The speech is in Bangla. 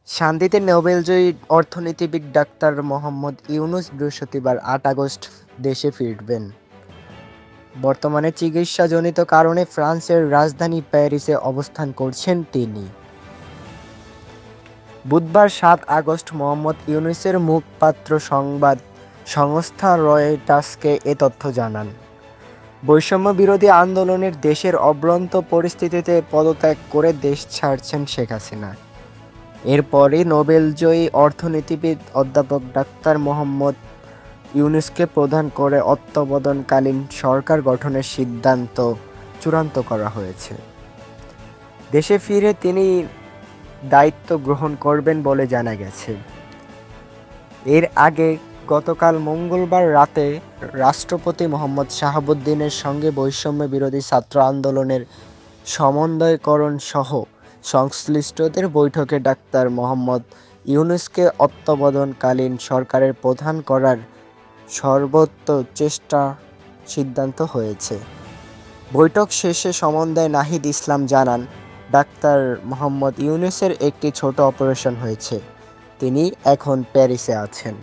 শান্তিতে নোবেলজয়ী অর্থনীতিবিদ ডাক্তার মোহাম্মদ ইউনূস বৃহস্পতিবার ৮ আগস্ট দেশে ফিরবেন। বর্তমানে চিকিৎসাজনিত কারণে ফ্রান্সের রাজধানী প্যারিসে অবস্থান করছেন তিনি। বুধবার ৭ আগস্ট মোহাম্মদ ইউনূসের মুখপাত্র সংবাদ সংস্থা রয়টার্সকে এ তথ্য জানান। বৈষম্য বিরোধী আন্দোলনের দেশের অব্রন্ত পরিস্থিতিতে পদত্যাগ করে দেশ ছাড়ছেন শেখ হাসিনা। এরপরই নোবেলজয়ী অর্থনীতিবিদ অধ্যাপক ডাক্তার মোহাম্মদ ইউনূসকে প্রধান করে তত্ত্বাবধানকালীন সরকার গঠনের সিদ্ধান্ত চূড়ান্ত করা হয়েছে। দেশে ফিরে তিনি দায়িত্ব গ্রহণ করবেন বলে জানা গেছে। এর আগে গতকাল মঙ্গলবার রাতে রাষ্ট্রপতি মোহাম্মদ শাহাবুদ্দিনের সঙ্গে বৈষম্য বিরোধী ছাত্র আন্দোলনের সমন্বয়করণ সহ সংশ্লিষ্টদের বৈঠকে ডাক্তার মোহাম্মদ ইউনূসকে তত্ত্বাবধানকালীন সরকারের প্রধান করার সর্বোচ্চ সিদ্ধান্ত হয়েছে। বৈঠক শেষে সমন্বয়ক নাহিদ ইসলাম জানান, ডাক্তার মোহাম্মদ ইউনূসের একটি ছোট অপারেশন হয়েছে। তিনি এখন প্যারিসে আছেন।